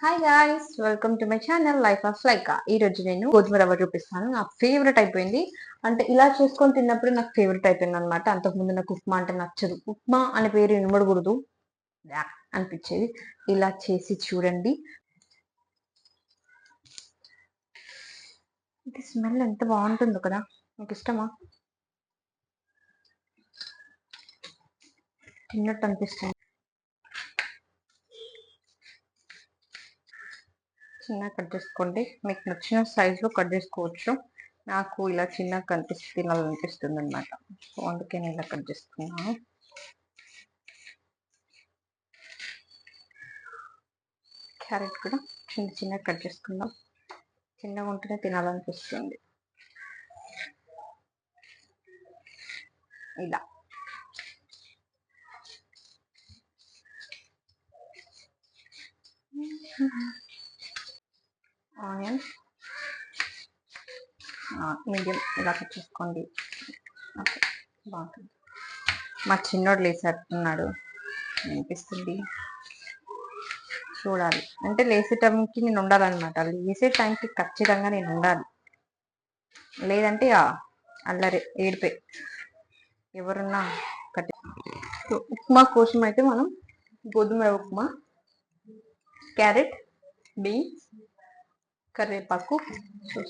Hi guys, welcome to my channel life of Laika. ఈ రోజు నేను గోధుమ రవ్వ చూపిస్తాను. నాకు ఫేవరెట్ అయిపోయింది. అంటే ఇలా చేసుకొని తిన్నప్పుడు నాకు ఫేవరెట్ అయిపోయింది అనమాట. అంతకుముందు నాకు ఉప్మా అంటే నచ్చదు. ఉప్మా అనే పేరు వినబడకూడదు అనిపించేది. ఇలా చేసి చూడండి. ఇది స్మెల్ ఎంత బాగుంటుందో కదా, నాకు ఇష్టమా? తిన్నట్టు అనిపిస్తుంది. చిన్నగా కట్ చేసుకోండి. మీకు నచ్చిన సైజులో కట్ చేసుకోవచ్చు. నాకు ఇలా చిన్నగా కనిపిస్తే తినాలనిపిస్తుంది అనమాట. సో అందుకే నేను ఇలా కట్ చేసుకున్నాను. క్యారెట్ కూడా చిన్న చిన్నగా కట్ చేసుకుందాం. చిన్నగా ఉంటేనే తినాలనిపిస్తుంది. ఇలా ఆనియన్ మీడియం ఇలా కట్ చేసుకోండి. ఓకే, బాగుంటుంది. మా చిన్నోడు లేసేస్తున్నాడు అనిపిస్తుంది. చూడాలి అంటే లేసే టైంకి నేను ఉండాలన్నమాట. లేసే టైంకి ఖచ్చితంగా నేను ఉండాలి, లేదంటే అల్లరి ఏడిపే ఎవరున్నా కట్టి. ఉప్మా కోసం అయితే మనం గోధుమ ఉప్మా, క్యారెట్, బీన్స్, కరివేపాకు,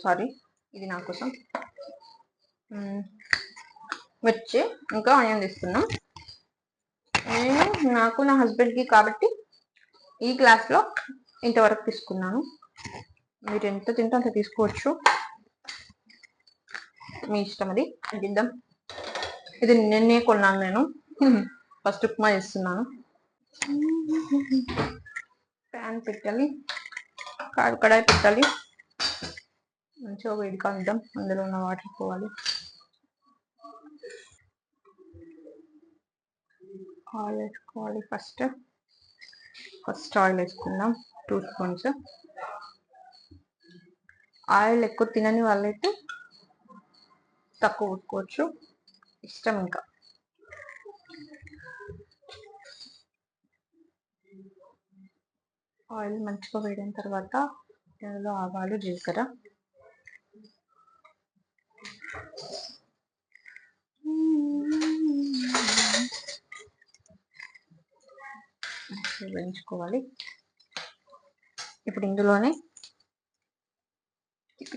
సారీ ఇది నా కోసం, వచ్చి ఇంకా ఆనియన్ తీసుకున్నాం. నేను నాకు నా హస్బెండ్కి కాబట్టి ఈ గ్లాస్లో ఇంతవరకు తీసుకున్నాను. మీరు ఎంత తింటే అంత తీసుకోవచ్చు, మీ ఇష్టం. అది తగ్గిద్దాం. ఇది నిన్నే కొన్నాను నేను. ఫస్ట్ ఉప్మా చేస్తున్నాను. ప్యాన్ పెట్టాలి, కడాయి పెట్టాలి, మంచిగా వేడి కాద్దాం. అందులో ఉన్న వాటర్ పోవాలి. ఆయిల్ వేసుకోవాలి. ఫస్ట్ ఆయిల్ వేసుకుందాం, 2 స్పూన్స్. ఆయిల్ ఎక్కువ తినని వాళ్ళైతే తక్కువ వేసుకోవచ్చు, ఇష్టం. ఇంకా ఆయిల్ మంచిగా వేడిన తర్వాత ఇందులో ఆవాలు, జీలకర్ర, వేయించుకోవాలి. ఇప్పుడు ఇందులోనే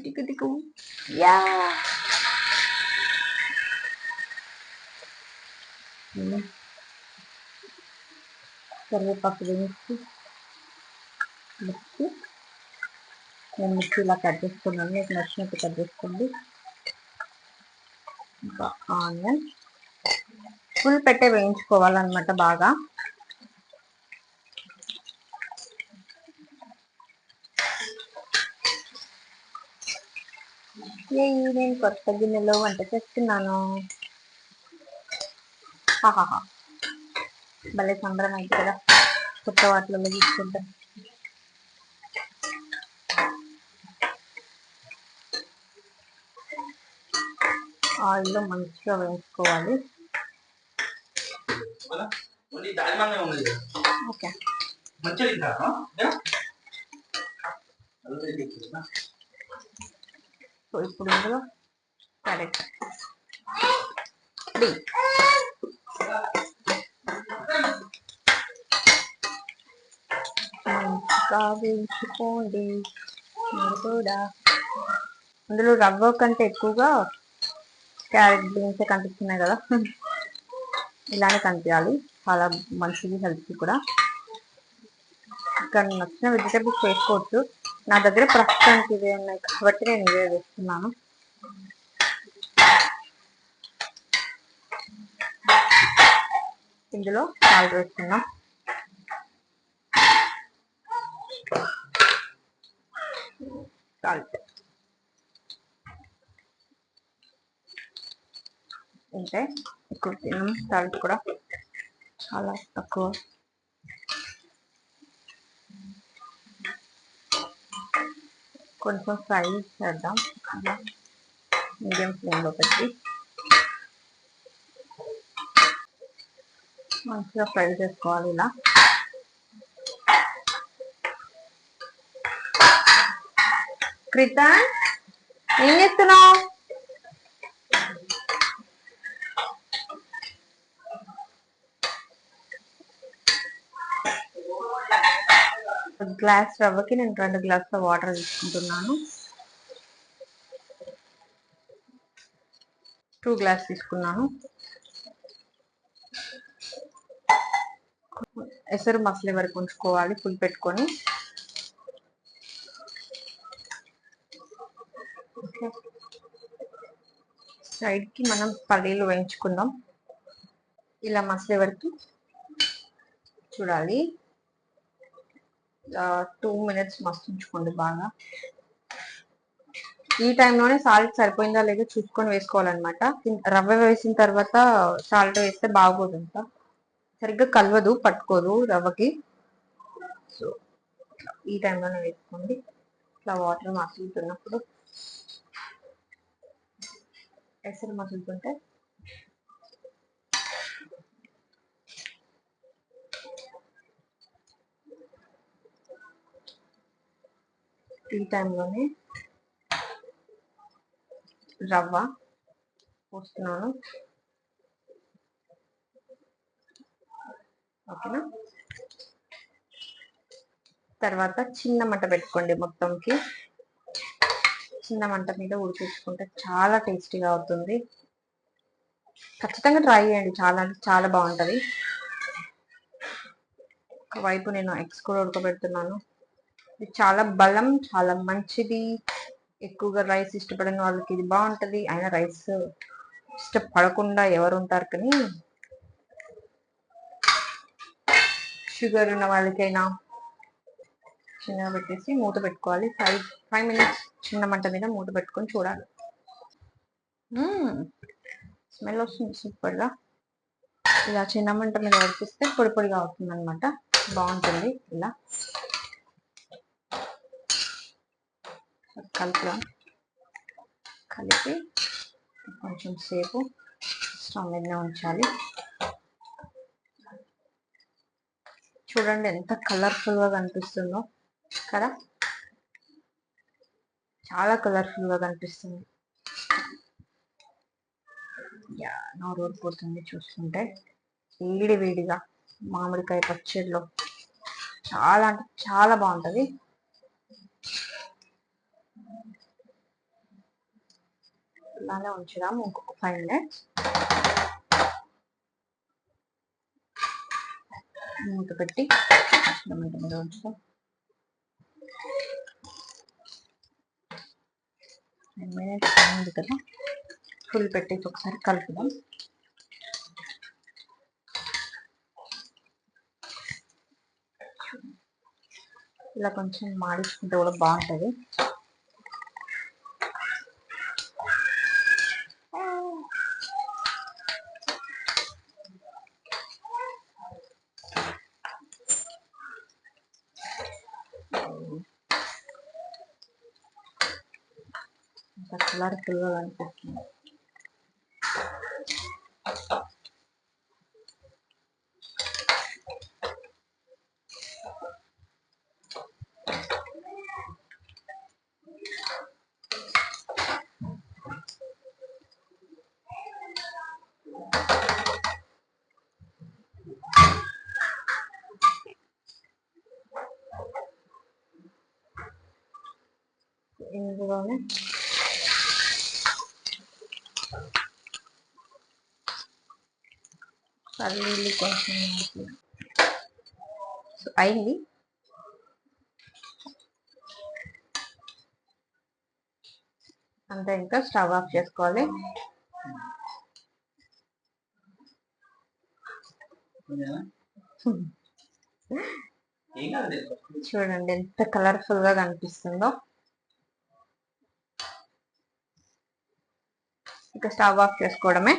టిక్కు కరివేపాకు వేయించి నేను మిక్సీ ఇలా కట్ చేసుకున్నాను. మీకు నచ్చినట్టు కట్ చేసుకోండి. ఇంకా ఆనియన్ ఫుల్ పెట్టే వేయించుకోవాలన్నమాట బాగా. నేను కొత్త గిన్నెలో వంట చేస్తున్నాను. భలే సంబరం అయితే కదా కొత్త వాటిలలో తీసుకుంటాం. ఆయిల్లో మంచిగా వేయించుకోవాలి. ఓకే, సో ఇప్పుడు ఇందులో క్యారెట్, మంచిగా వేయించుకోండి. మీరు కూడా అందులో రవ్వ కంటే ఎక్కువగా క్యారెట్, బీన్స్ కనిపిస్తున్నాయి కదా, ఇలానే కనిపించాలి. చాలా మంచిది హెల్త్కి కూడా. ఇక్కడ నచ్చిన వెజిటేబుల్స్ వేసుకోవచ్చు. నా దగ్గర ప్రస్తుతానికి ఇవే ఉన్నాయి కాబట్టి నేను ఇవే వేస్తున్నాను. ఇందులో సాల్ట్ వేస్తున్నాం. సాల్ట్ అంటే ఎక్కువ తిన్నాం, సాల్ట్ కూడా చాలా తక్కువ. కొంచెం ఫ్రై చేద్దాం అలా మీడియం ఫ్లేమ్లో పెట్టి. మంచిగా ఫ్రై చేసుకోవాలి ఇలా. క్రితాన్ ఏం చేస్తున్నావు? గ్లాస్ రవ్వకి నేను 2 గ్లాసుల వాటర్ తీసుకుంటున్నాను. 2 గ్లాస్ తీసుకున్నాను. ఎసరు మసలే వరకు ఉంచుకోవాలి ఫుల్ పెట్టుకొని. సైడ్ కి మనం పల్లీలు వేయించుకుందాం. ఇలా మసలే వరకు చూడాలి. 2 మినిట్స్ మస్తుంచుకోండి బాగా. ఈ టైంలోనే సాల్ట్ సరిపోయిందా లేదో చూసుకొని వేసుకోవాలన్నమాట. రవ్వ వేసిన తర్వాత సాల్ట్ వేస్తే బాగోదంతా, సరిగ్గా కలవదు, పట్టుకోదు రవ్వకి. సో ఈ టైంలోనే వేసుకోండి. ఇట్లా వాటర్ మసులుతున్నప్పుడు, ఎసరు మసులుతుంటే ఈ టైంలోనే రవ్వ పోస్తున్నాను. ఓకేనా? తర్వాత చిన్న మంట పెట్టుకోండి. మొత్తంకి చిన్న మంట మీద ఉడికించుకుంటే చాలా టేస్టీగా అవుతుంది. ఖచ్చితంగా ట్రై చేయండి, చాలా అంటే చాలా బాగుంటుంది. ఒకవైపు నేను ఎగ్స్ కూడా ఉడకబెడుతున్నాను. ఇది చాలా బలం, చాలా మంచిది. ఎక్కువగా రైస్ ఇష్టపడిన వాళ్ళకి ఇది బాగుంటుంది. అయినా రైస్ ఇష్టపడకుండా ఎవరు ఉంటారు, కానీ షుగర్ ఉన్న వాళ్ళకైనా చిన్నగా పెట్టేసి మూత పెట్టుకోవాలి. 5 మినిట్స్ చిన్న మంట మీద మూత పెట్టుకొని చూడాలి. స్మెల్ వస్తుంది సూపర్గా. ఇలా చిన్న మంట మీద ఉడికిస్తే పొడి పొడిగా అవుతుంది అనమాట. బాగుంటుంది. ఇలా కలిపి కొంచెం సేపు స్టవ్ మీద ఉంచాలి. చూడండి ఎంత కలర్ఫుల్గా కనిపిస్తుందో కదా, చాలా కలర్ఫుల్గా కనిపిస్తుంది. నోరు ఊరిపోతుంది చూస్తుంటే. వేడి వేడిగా మామిడికాయ పచ్చడిలో చాలా అంటే చాలా బాగుంటుంది. ఇలానే ఉంచుదాం ఇంకొక 5 మినిట్స్. మూత పెట్టి మీద ఉంచుదాం. 10 మినిట్స్ అయింది కదా, ఫుల్ పెట్టేసి ఒకసారి కలుపుదాం. ఇలా కొంచెం మాడించుకుంటే కూడా బాగుంటుంది. ఇంకా కలర్ఫుల్గా కనిపిస్తుంది. ఇందులోనే పల్లీలు కొంచెం అయింది. అంతే, ఇంకా స్టవ్ ఆఫ్ చేసుకోవాలి. చూడండి ఎంత కలర్ఫుల్ గా కనిపిస్తుందో. ఇక స్టవ్ ఆఫ్ చేసుకోవడమే.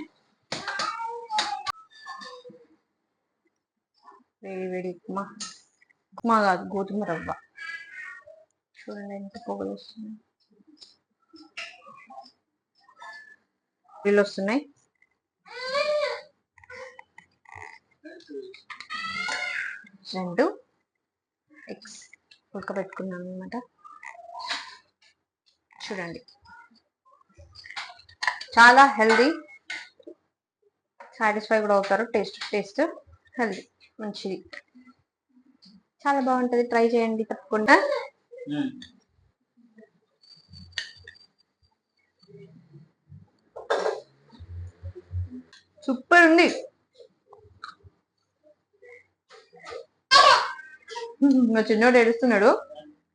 వేడి వేడి ఉప్మా, ఉప్మా కాదు గోధుమ రవ్వ. చూడండి ఎంత పొగలు వస్తున్నాయి, నీళ్ళు వస్తున్నాయి. రెండు ఎగ్స్ ఉడకబెట్టుకున్నాను అనమాట. చూడండి, చాలా హెల్దీ, సాటిస్ఫై కూడా అవుతారు. టేస్ట్ హెల్దీ, మంచిది, చాలా బాగుంటది. ట్రై చేయండి తప్పకుండా. సూపర్ ఉంది. మా చిన్నోడు ఏడుస్తున్నాడు,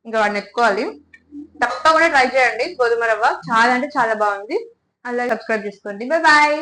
ఇంకా వాడిని ఎత్తుకోవాలి. తప్పకుండా ట్రై చేయండి. గోధుమ రవ్వ చాలా అంటే చాలా బాగుంది. అలాగే సబ్స్క్రైబ్ చేసుకోండి. Bye bye.